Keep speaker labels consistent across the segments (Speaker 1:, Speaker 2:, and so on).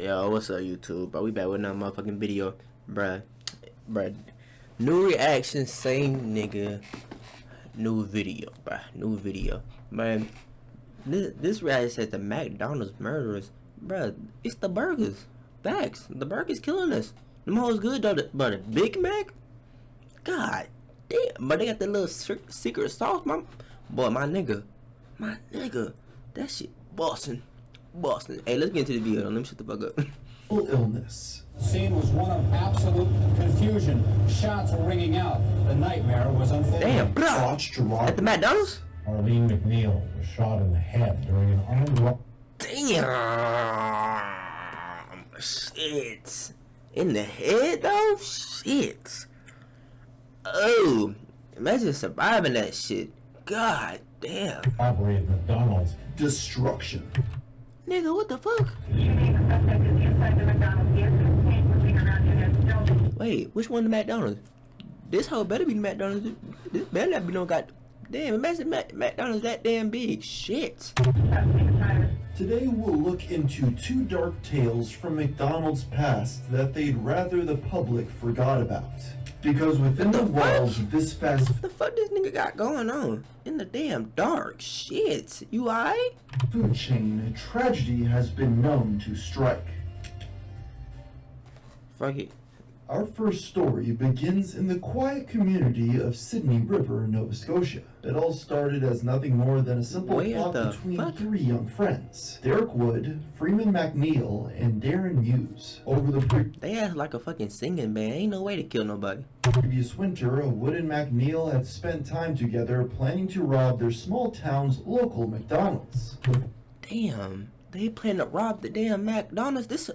Speaker 1: Yo, what's up, YouTube? Bro, we back with another motherfucking video, bruh. New reaction, same nigga, new video, bruh. New video, man. This reaction said the McDonald's murderers, bruh. It's the burgers. Facts. The burgers killing us. Them hoes good though, but a Big Mac. God damn, but they got that little secret sauce, my nigga, that shit Boston. Hey, let's get into the video. Let me shut the fuck up.
Speaker 2: Illness. Scene was one of absolute confusion. Shots were ringing out. The nightmare was unfolding.
Speaker 1: Damn, bro. At the McDonald's?
Speaker 3: Arlene McNeil was shot in the head during an armed robbery.
Speaker 1: Damn. Shit. In the head though? Shit. Oh, imagine surviving that shit. God damn.
Speaker 3: Robbery at McDonald's.
Speaker 2: Destruction.
Speaker 1: Nigga, what the fuck? Wait, which one the McDonald's? This hoe better be the McDonald's. This better not be no god. Damn, imagine McDonald's that damn big. Shit.
Speaker 4: Today we'll look into two dark tales from McDonald's past that they'd rather the public forgot about. Because within the walls of this fast
Speaker 1: What the fuck this nigga got going on? In the damn dark. Shit. You alright?
Speaker 4: food chain, tragedy has been known to strike.
Speaker 1: Fuck it.
Speaker 4: Our first story begins in the quiet community of Sydney River, Nova Scotia. It all started as nothing more than a simple plot between three young friends, Derek Wood, Freeman McNeil, and Darren Hughes. Over the
Speaker 1: They act like a fucking singing band. Ain't no way to kill nobody.
Speaker 4: previous winter, Wood and McNeil had spent time together planning to rob their small town's local McDonald's.
Speaker 1: Damn. They plan to rob the damn McDonald's. This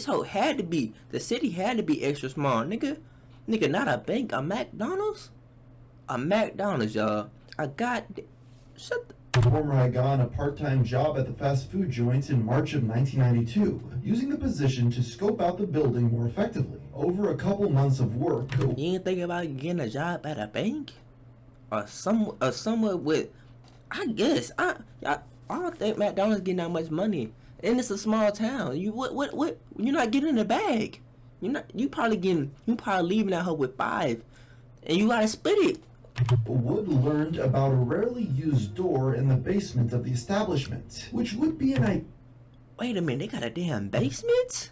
Speaker 1: whole had to be, the city had to be extra small, nigga. Nigga, not a bank, a McDonald's? A McDonald's, y'all. Shut the...
Speaker 4: Former had gotten a part-time job at the fast food joint in March of 1992, using the position to scope out the building more effectively. Over a couple months of work,
Speaker 1: You ain't thinking about getting a job at a bank? Or somewhere with, I guess, I don't think McDonald's getting that much money, and it's a small town. What? You're not getting the bag. You probably leaving that hoe with 5, and you gotta split it.
Speaker 4: Wood learned about a rarely used door in the basement of the establishment, which would be an
Speaker 1: Wait a minute, they got a damn basement?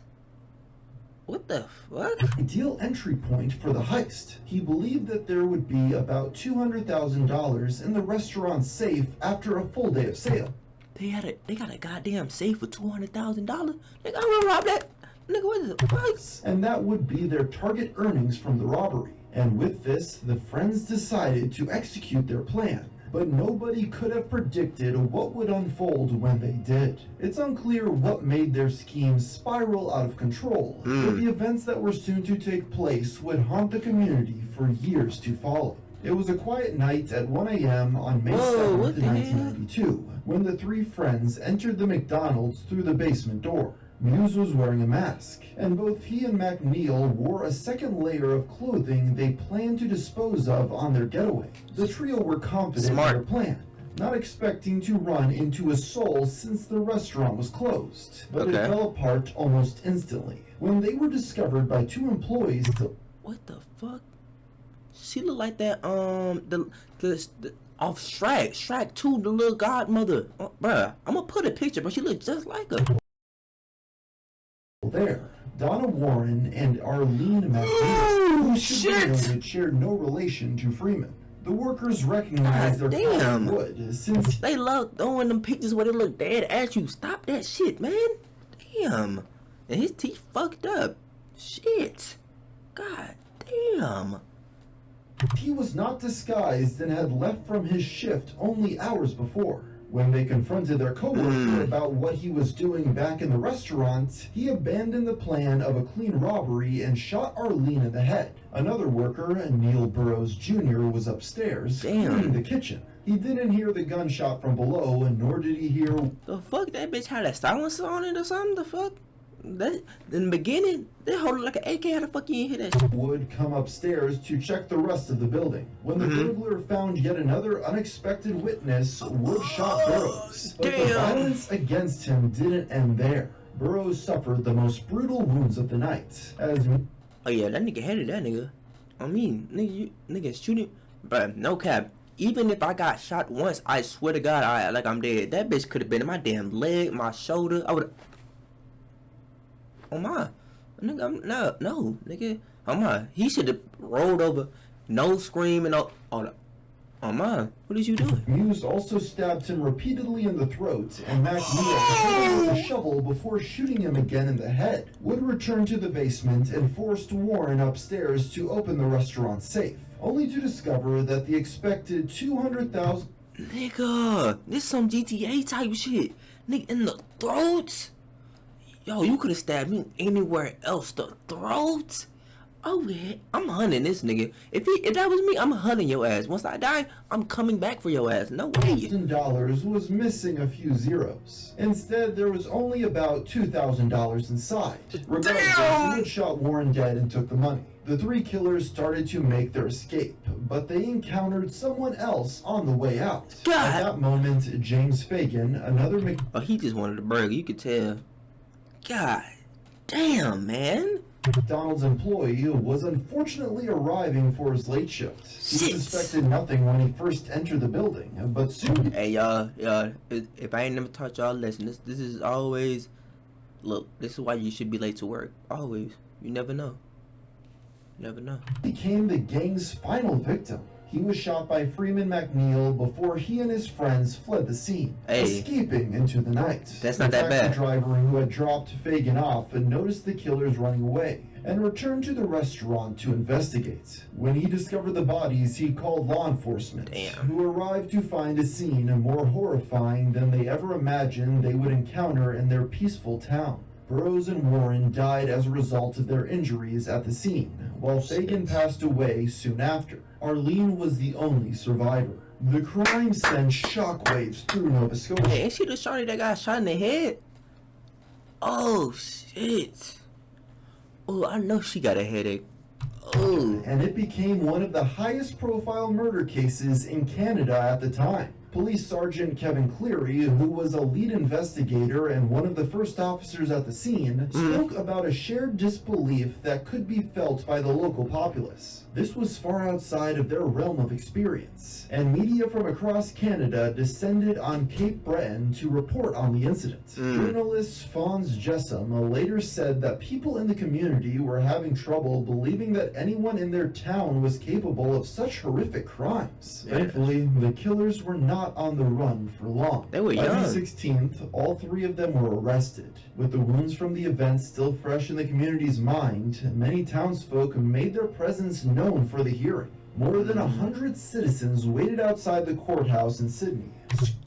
Speaker 1: What the fuck?
Speaker 4: ideal entry point for the heist. He believed that there would be about $200,000 in the restaurant's safe after a full day of sale.
Speaker 1: They got a goddamn safe for $200,000. Nigga, I wanna rob that. Nigga, what the fuck?
Speaker 4: And that would be their target earnings from the robbery. And with this, the friends decided to execute their plan. But nobody could have predicted what would unfold when they did. It's unclear what made their scheme spiral out of control, but the events that were soon to take place would haunt the community for years to follow. It was a quiet night at 1 a.m. on May 7th, 1992, when the three friends entered the McDonald's through the basement door. Hughes was wearing a mask, and both he and McNeil wore a second layer of clothing they planned to dispose of on their getaway. The trio were confident in their plan, not expecting to run into a soul since the restaurant was closed. But it fell apart almost instantly when they were discovered by two employees.
Speaker 1: What the fuck? She look like that the off Shrek 2, the little godmother. Bruh, I'm gonna put a picture, but she look just like her.
Speaker 4: There, Donna Warren and Arlene McNeil, who shared no relation to Freeman. The workers recognized their father Wood since
Speaker 1: they love throwing them pictures where they look dead at you. Stop that shit, man. Damn. And his teeth fucked up. Shit. God damn.
Speaker 4: he was not disguised and had left from his shift only hours before. When they confronted their coworker about what he was doing back in the restaurant, he abandoned the plan of a clean robbery and shot Arlene in the head. Another worker, Neil Burrows Jr., was upstairs cleaning the kitchen. He didn't hear the gunshot from below, and nor did he hear...
Speaker 1: The fuck? That bitch had a silencer on it or something? The fuck? That in the beginning, they hold it like an AK. How the fuck you ain't hear that shit?
Speaker 4: Would come upstairs to check the rest of the building. When the burglar found yet another unexpected witness, Wood shot Burrows. But the violence against him didn't end there. Burrows suffered the most brutal wounds of the night, as
Speaker 1: Oh yeah, that nigga headed that nigga. I mean, nigga shooting, bruh, no cap. Even if I got shot once, I swear to God, I'm dead. That bitch could have been in my damn leg, my shoulder. I would. Oh my, nigga, no, nigga. Oh my, he should have rolled over, no screaming, oh my, what is you doing?
Speaker 4: Muse also stabbed him repeatedly in the throat, and McNeil hit him with a shovel before shooting him again in the head. Wood returned to the basement and forced Warren upstairs to open the restaurant safe, only to discover that the expected 200,000.
Speaker 1: Nigga, this some GTA type shit. Nigga, in the throat? Yo, you could have stabbed me anywhere else. The throat? Oh yeah, I'm hunting this nigga. If that was me, I'm hunting your ass. Once I die, I'm coming back for your ass. No way.
Speaker 4: $1,000 was missing a few zeros. Instead, there was only about $2,000 inside. Regardless, Wood shot Warren dead and took the money. The three killers started to make their escape, but they encountered someone else on the way out.
Speaker 1: God.
Speaker 4: At that moment, James Fagan, another
Speaker 1: Oh, he just wanted a burger. You could tell. God damn, man.
Speaker 4: McDonald's employee was unfortunately arriving for his late shift. He suspected nothing when he first entered the building, but soon...
Speaker 1: Hey, y'all, if I ain't never taught y'all a lesson, this is always... Look, this is why you should be late to work. Always. You never know. Never know.
Speaker 4: Became the gang's final victim. He was shot by Freeman McNeil before he and his friends fled the scene, escaping into the night.
Speaker 1: That's not that bad.
Speaker 4: The driver who had dropped Fagan off and noticed the killers running away and returned to the restaurant to investigate. When he discovered the bodies, he called law enforcement, who arrived to find a scene more horrifying than they ever imagined they would encounter in their peaceful town. Burrows and Warren died as a result of their injuries at the scene, while Fagan passed away soon after. Arlene was the only survivor. The crime sent shockwaves through Nova Scotia.
Speaker 1: Hey, ain't she the shorty that got shot in the head? Oh, shit. Oh, I know she got a headache. Oh.
Speaker 4: And it became one of the highest profile murder cases in Canada at the time. Police Sergeant Kevin Cleary, who was a lead investigator and one of the first officers at the scene, spoke about a shared disbelief that could be felt by the local populace. This was far outside of their realm of experience, and media from across Canada descended on Cape Breton to report on the incident. Journalist Fons Jessam later said that people in the community were having trouble believing that anyone in their town was capable of such horrific crimes. Thankfully, the killers were not on the run for long.
Speaker 1: They were
Speaker 4: By
Speaker 1: young.
Speaker 4: the 16th, all three of them were arrested. With the wounds from the event still fresh in the community's mind, many townsfolk made their presence known for the hearing. More than 100 citizens waited outside the courthouse in Sydney,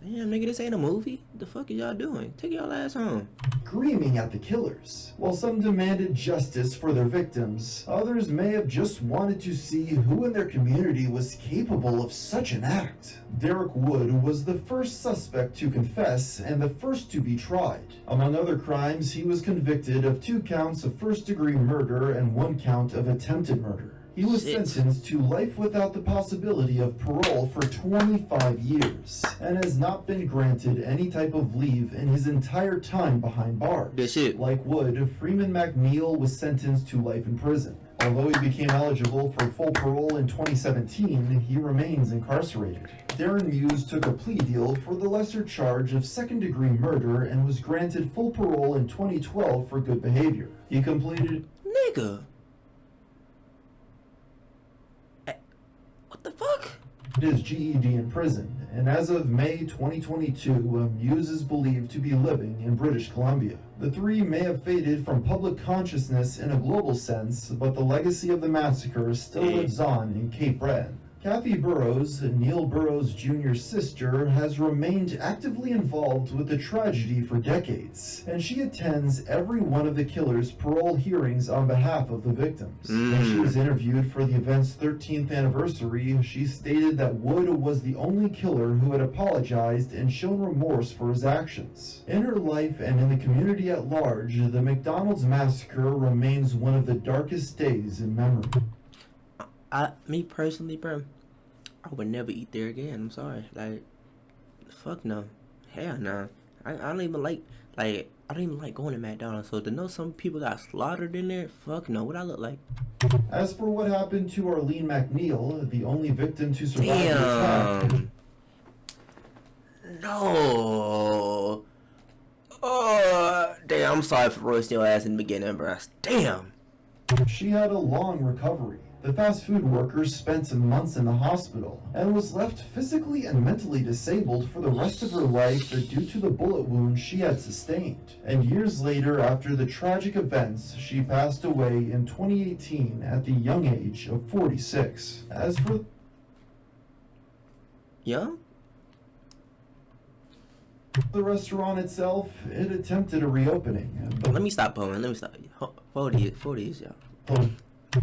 Speaker 1: Damn, nigga, this ain't a movie. What the fuck are y'all doing? Take y'all ass home.
Speaker 4: screaming at the killers. While some demanded justice for their victims, others may have just wanted to see who in their community was capable of such an act. Derek Wood was the first suspect to confess and the first to be tried. Among other crimes, he was convicted of 2 counts of first-degree murder and 1 count of attempted murder. He was sentenced to life without the possibility of parole for 25 years and has not been granted any type of leave in his entire time behind bars.
Speaker 1: Good shit.
Speaker 4: Like Wood, Freeman McNeil was sentenced to life in prison. Although he became eligible for full parole in 2017, he remains incarcerated. Darren Muse took a plea deal for the lesser charge of second-degree murder and was granted full parole in 2012 for good behavior. He completed...
Speaker 1: Nigga. What the fuck?
Speaker 4: his GED in prison, and as of May 2022, Muse is believed to be living in British Columbia. The three may have faded from public consciousness in a global sense, but the legacy of the massacre still lives on in Cape Breton. Kathy Burrows, Neil Burrows Jr.'s sister, has remained actively involved with the tragedy for decades, and she attends every one of the killer's parole hearings on behalf of the victims. When she was interviewed for the event's 13th anniversary, she stated that Wood was the only killer who had apologized and shown remorse for his actions. In her life and in the community at large, the McDonald's massacre remains one of the darkest days in memory.
Speaker 1: Me personally, bro, I would never eat there again. I'm sorry. Like, fuck no. Hell no. I don't even like I don't even like going to McDonald's, so to know some people got slaughtered in there, fuck no, what I look like?
Speaker 4: As for what happened to Arlene McNeil, the only victim to survive the attack,
Speaker 1: Damn. No. Oh, damn, I'm sorry for roasting your ass in the beginning, bro. Damn.
Speaker 4: she had a long recovery. The fast food worker spent months in the hospital and was left physically and mentally disabled for the rest of her life due to the bullet wound she had sustained. And years later, after the tragic events, she passed away in 2018 at the young age of 46. As for
Speaker 1: Young?
Speaker 4: the restaurant itself, it attempted a reopening, but
Speaker 1: Let me stop pulling. Let me stop. 40 is, y'all.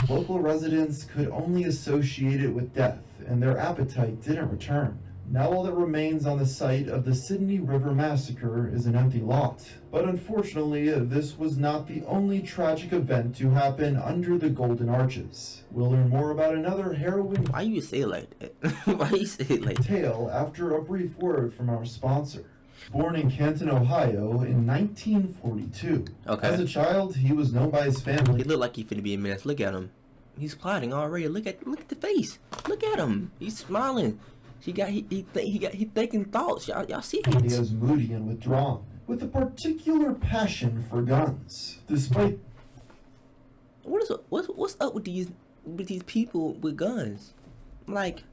Speaker 4: local residents could only associate it with death, and their appetite didn't return. Now all that remains on the site of the Sydney River Massacre is an empty lot. But unfortunately, this was not the only tragic event to happen under the Golden Arches. We'll learn more about another harrowing
Speaker 1: Why you say it like that? Why you say it like that?
Speaker 4: tale after a brief word from our sponsor. Born in Canton, Ohio in 1942.
Speaker 1: Okay.
Speaker 4: As a child, he was known by his
Speaker 1: He
Speaker 4: family
Speaker 1: look like he finna be a mess. Look at him. He's plotting already. Look at the face. Look at him. He's smiling. He thinking thoughts. Y'all see it.
Speaker 4: as moody and withdrawn, with a particular passion for guns. Despite
Speaker 1: What's up with these people with guns? Like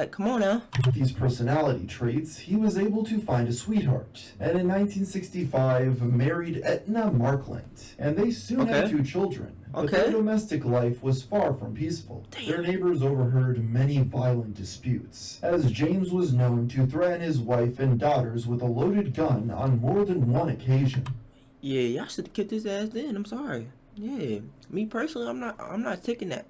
Speaker 1: come on now.
Speaker 4: these personality traits, he was able to find a sweetheart, and in 1965 married Etna Markland, and they soon had
Speaker 1: Okay.
Speaker 4: 2 children. But
Speaker 1: Okay.
Speaker 4: their domestic life was far from peaceful.
Speaker 1: Damn.
Speaker 4: Their neighbors overheard many violent disputes, as James was known to threaten his wife and daughters with a loaded gun on more than one occasion.
Speaker 1: Yeah, y'all should have kept his ass then. I'm sorry. Yeah, me personally, I'm not taking that.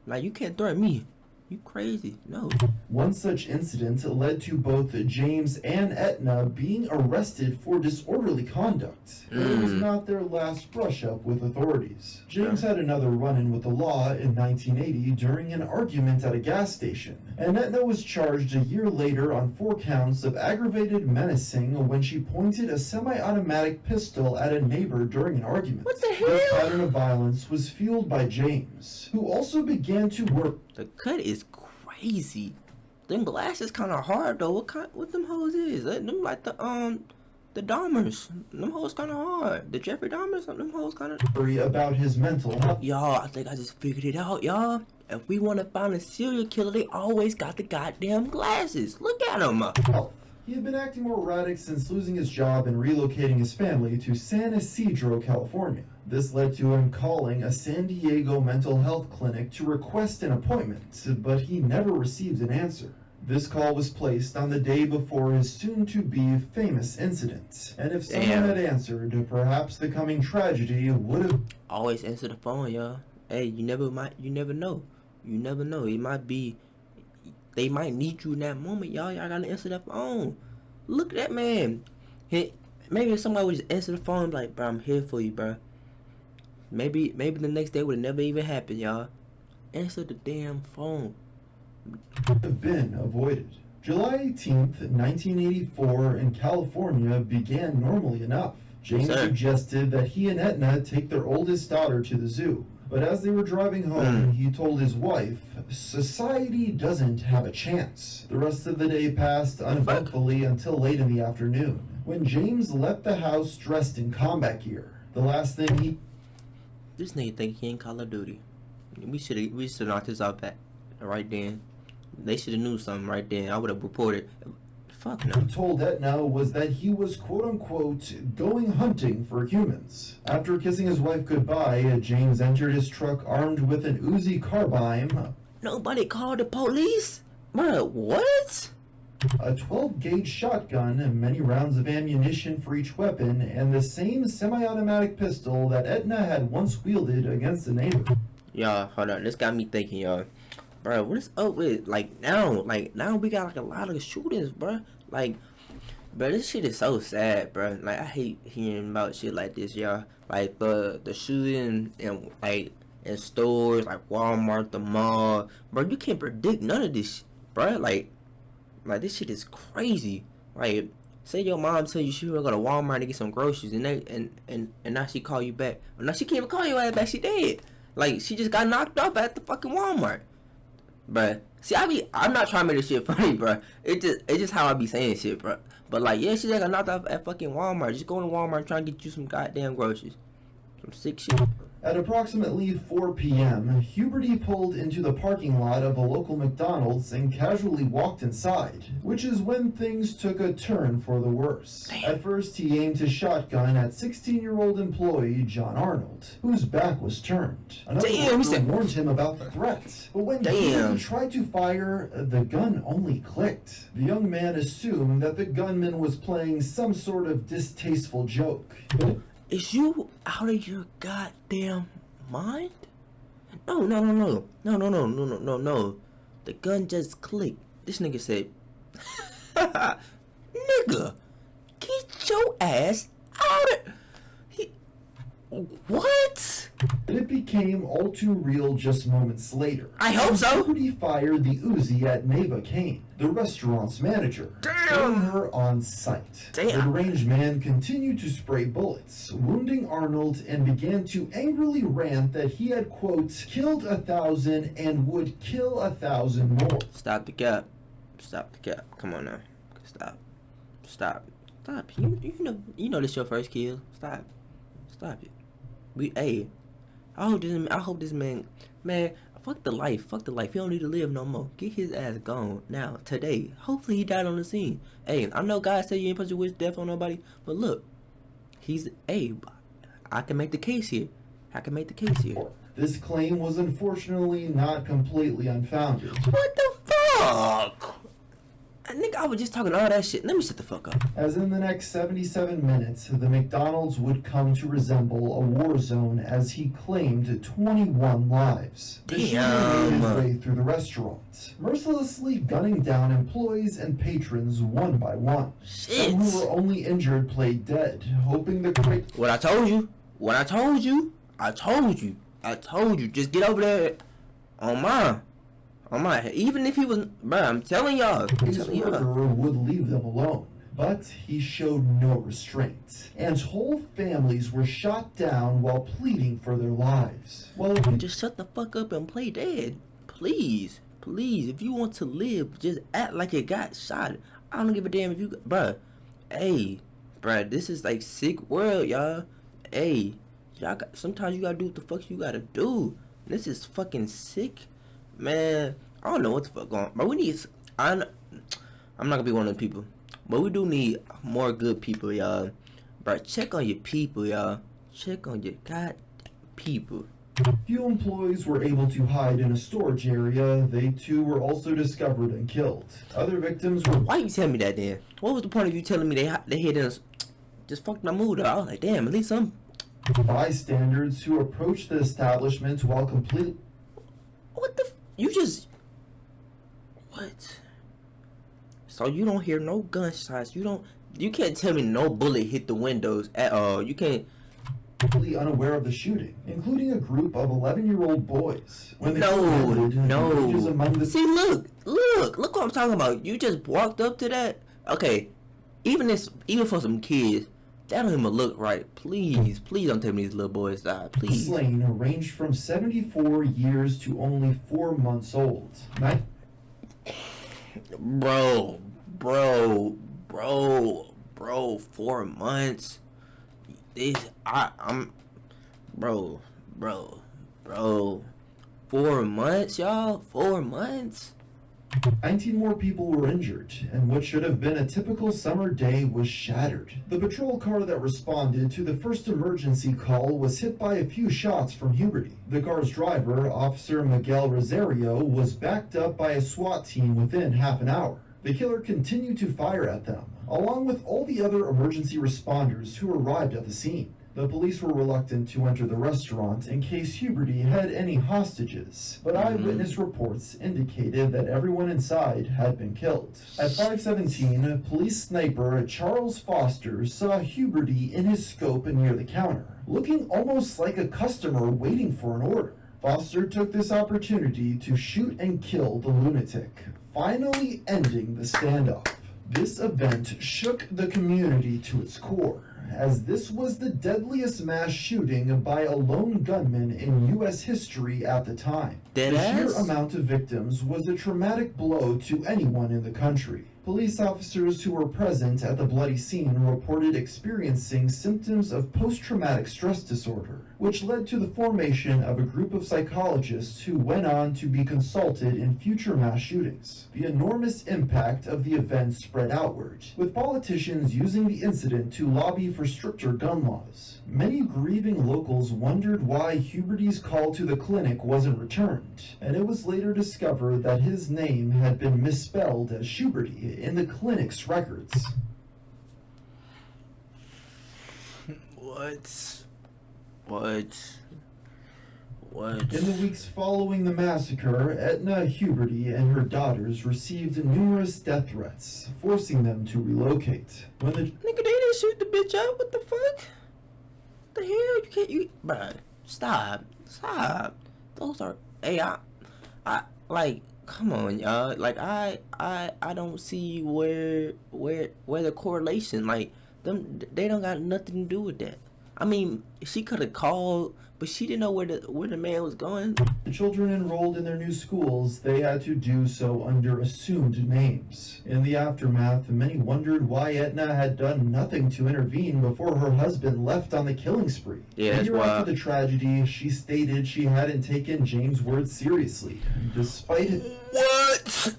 Speaker 1: Like, you can't threaten me. You crazy? No.
Speaker 4: One such incident led to both James and Etna being arrested for disorderly conduct. But it was not their last brush-up with authorities. James had another run-in with the law in 1980 during an argument at a gas station, and Etna was charged a year later on 4 counts of aggravated menacing when she pointed a semi-automatic pistol at a neighbor during an argument.
Speaker 1: What the
Speaker 4: This
Speaker 1: hell?
Speaker 4: pattern of violence was fueled by James, who also began to work
Speaker 1: The cut is crazy. Them glasses kind of hard though. What them hoes is? Them like the Dahmers. Them hoes kind of hard. The Jeffrey Dahmers. Them hoes kind of.
Speaker 4: about his mental health.
Speaker 1: Y'all, I think I just figured it out, y'all. If we want to find a serial killer, they always got the goddamn glasses. Look at them.
Speaker 4: Health. He had been acting more erratic since losing his job and relocating his family to San Isidro, California. This led to him calling a San Diego mental health clinic to request an appointment, but he never received an answer. This call was placed on the day before his soon-to-be famous incident, and if someone
Speaker 1: Damn.
Speaker 4: had answered, perhaps the coming tragedy would have
Speaker 1: Always answer the phone, y'all. Hey, you never know. You never know. It might be. They might need you in that moment, y'all. Y'all gotta answer that phone. Look at that man. Maybe if somebody would just answer the phone, like, bro, I'm here for you, bro. Maybe the next day would have never even happened, y'all. Answer the damn phone.
Speaker 4: have been avoided. July 18th, 1984 in California began normally enough. James
Speaker 1: Sir.
Speaker 4: suggested that he and Etna take their oldest daughter to the zoo. But as they were driving home, he told his wife, "Society doesn't have a chance." The rest of the day passed uneventfully until late in the afternoon, when James left the house dressed in combat gear. The last thing he
Speaker 1: This nigga think he in Call of Duty. We should knocked this out back right then. They should have knew something right then. I would have reported. Fuck no.
Speaker 4: told Etna was that he was quote-unquote going hunting for humans. After kissing his wife goodbye, James entered his truck armed with an Uzi carbine,
Speaker 1: Nobody called the police? Bro, what?
Speaker 4: a 12-gauge shotgun, and many rounds of ammunition for each weapon, and the same semi-automatic pistol that Etna had once wielded against a neighbor.
Speaker 1: Y'all, hold on. This got me thinking, y'all. Bro, what is up with, now we got, a lot of shootings, bro. Bro, this shit is so sad, bro. I hate hearing about shit like this, y'all. The shooting in stores, like Walmart, the mall. Bro, you can't predict none of this, bro. This shit is crazy. Say your mom tell you she wanna go to Walmart to get some groceries, and now she call you back. Now she can't even call your ass back. She dead. Like she just got knocked up at the fucking Walmart, bruh. See, I'm not trying to make this shit funny, bruh. It's just how I be saying shit, bruh. But like, yeah, she just got knocked up at fucking Walmart. Just go to Walmart and try and get you some goddamn groceries, some sick shit.
Speaker 4: At approximately 4 p.m., Huberty pulled into the parking lot of a local McDonald's and casually walked inside, which is when things took a turn for the worse.
Speaker 1: Damn.
Speaker 4: At first, he aimed his shotgun at 16-year-old employee John Arnold, whose back was turned. Another worker warned him about the threat, but when he tried to fire, the gun only clicked. The young man assumed that the gunman was playing some sort of distasteful joke.
Speaker 1: Is you out of your goddamn mind? No. The gun just clicked. This nigga said, nigga, get your ass out of... What?
Speaker 4: It became all too real just moments later.
Speaker 1: I hope so.
Speaker 4: Huberty fired the Uzi at Neva Kane, the restaurant's manager, killing her on sight. The deranged man continued to spray bullets, wounding Arnold, and began to angrily rant that he had, quote, killed 1,000 and would kill 1,000 more.
Speaker 1: Stop the cap. Stop the cap. Come on now. Stop. You know this your first kill. Stop it. I hope this man, fuck the life. He don't need to live no more. Get his ass gone now, today. Hopefully he died on the scene. Hey, I know God said you ain't supposed to wish death on nobody, but look, I can make the case here.
Speaker 4: This claim was unfortunately not completely unfounded.
Speaker 1: What the fuck? Nigga, I was just talking all that shit. Let me shut the fuck up.
Speaker 4: As in the next 77 minutes, the McDonald's would come to resemble a war zone as he claimed 21 lives. The shooter made his way through the restaurant, mercilessly gunning down employees and patrons one by one.
Speaker 1: Shit.
Speaker 4: Some who were only injured played dead, hoping the quick...
Speaker 1: What I told you. Just get over there on mine. Even if he was, bro, I'm telling y'all.
Speaker 4: His murderer would leave them alone, but he showed no restraint, and whole families were shot down while pleading for their lives. Well,
Speaker 1: just shut the fuck up and play dead, please. If you want to live, just act like you got shot. I don't give a damn if you, bro. Hey, bro, this is like sick world, y'all. Hey, sometimes you gotta do what the fuck you gotta do. This is fucking sick. Man, I don't know what the fuck going on. But we need... I'm not gonna be one of them people. But we do need more good people, y'all. Bro, check on your people, y'all. Check on your goddamn people.
Speaker 4: Few employees were able to hide in a storage area. They too were also discovered and killed. Other victims were...
Speaker 1: Why you tell me that then? What was the point of you telling me they hid in a... Just fucked my mood up. I was like, damn, at least some...
Speaker 4: bystanders who approached the establishment while completely...
Speaker 1: What the... You just... What? So you don't hear no gunshots. You can't tell me no bullet hit the windows at all. You can't...
Speaker 4: unaware of the shooting, including a group of 11-year-old boys. When
Speaker 1: No.
Speaker 4: among the...
Speaker 1: See, look what I'm talking about. You just walked up to that. Okay, even for some kids, that don't even look right. Please don't tell me these little boys died. Please.
Speaker 4: Slain ranged from 74 years to only 4 months old.
Speaker 1: Bro, 4 months. Bro, 4 months, y'all. 4 months.
Speaker 4: 19 more people were injured, and what should have been a typical summer day was shattered. The patrol car that responded to the first emergency call was hit by a few shots from Huberty. The car's driver, Officer Miguel Rosario, was backed up by a SWAT team within half an hour. The killer continued to fire at them, along with all the other emergency responders who arrived at the scene. The police were reluctant to enter the restaurant in case Huberty had any hostages, but eyewitness reports indicated that everyone inside had been killed. At 5:17, police sniper Charles Foster saw Huberty in his scope near the counter, looking almost like a customer waiting for an order. Foster took this opportunity to shoot and kill the lunatic, finally ending the standoff. This event shook the community to its core, as this was the deadliest mass shooting by a lone gunman in U.S. history at the time. The sheer amount of victims was a traumatic blow to anyone in the country. Police officers who were present at the bloody scene reported experiencing symptoms of post-traumatic stress disorder, which led to the formation of a group of psychologists who went on to be consulted in future mass shootings. The enormous impact of the event spread outward, with politicians using the incident to lobby for stricter gun laws. Many grieving locals wondered why Huberty's call to the clinic wasn't returned, and it was later discovered that his name had been misspelled as Schuberty in the clinic's records.
Speaker 1: What?
Speaker 4: In the weeks following the massacre, Etna Huberty and her daughters received numerous death threats, forcing them to relocate. When the
Speaker 1: Nigga, they didn't shoot the bitch up. What the fuck? The hell? You can't. Bruh, stop. Those are. Hey, I like. Come on, y'all. Like, I don't see where the correlation. Like, they don't got nothing to do with that. I mean, she could have called, but she didn't know where the man was going.
Speaker 4: The children enrolled in their new schools, they had to do so under assumed names. In the aftermath, many wondered why Etna had done nothing to intervene before her husband left on the killing spree.
Speaker 1: Yeah,
Speaker 4: a
Speaker 1: that's
Speaker 4: year
Speaker 1: why.
Speaker 4: after the tragedy, she stated she hadn't taken James' words seriously, despite it.
Speaker 1: What?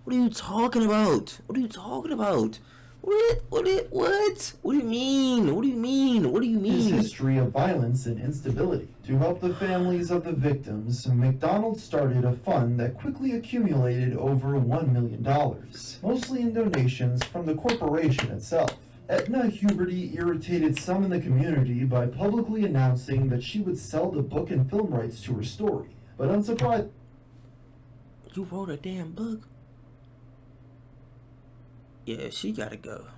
Speaker 1: What are you talking about? What do you mean?
Speaker 4: His history of violence and instability. To help the families of the victims, McDonald's started a fund that quickly accumulated over $1 million, mostly in donations from the corporation itself. Etna Huberty irritated some in the community by publicly announcing that she would sell the book and film rights to her story. But unsurprisingly,
Speaker 1: You wrote a damn book? Yeah, she gotta go.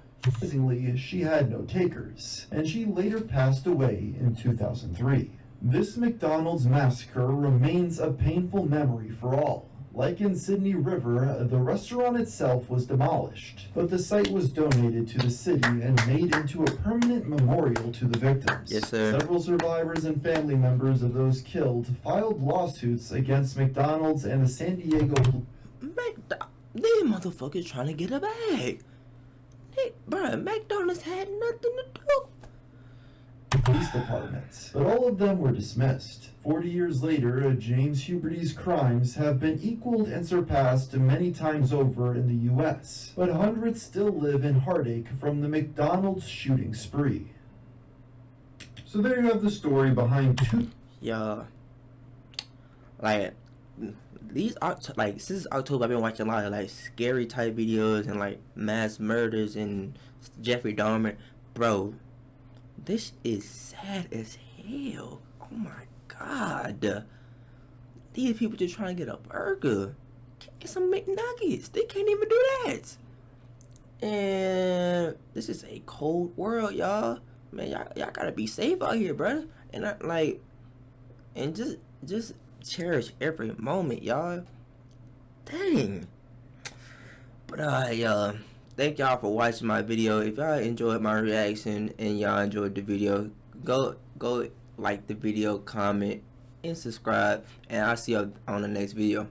Speaker 4: she had no takers, and she later passed away in 2003. This McDonald's massacre remains a painful memory for all. Like in Sydney River, the restaurant itself was demolished, but the site was donated to the city and made into a permanent memorial to the victims.
Speaker 1: Yes, sir.
Speaker 4: Several survivors and family members of those killed filed lawsuits against McDonald's and the San Diego
Speaker 1: These motherfuckers trying to get a bag. Bruh, McDonald's had nothing to do.
Speaker 4: police departments, but all of them were dismissed. 40 years later, James Huberty's crimes have been equaled and surpassed many times over in the U.S., but hundreds still live in heartache from the McDonald's shooting spree. So there you have the story behind two...
Speaker 1: Y'all, like, since October, I've been watching a lot of, like, scary type videos and, like, mass murders and Jeffrey Dahmer. Bro, this is sad as hell. Oh my god. These people just trying to get a burger. Get some McNuggets. They can't even do that. And this is a cold world, y'all. Man, y'all gotta be safe out here, bro. And just cherish every moment, y'all. Dang. But y'all, thank y'all for watching my video. If y'all enjoyed my reaction and y'all enjoyed the video, go like the video, comment, and subscribe, and I'll see y'all on the next video.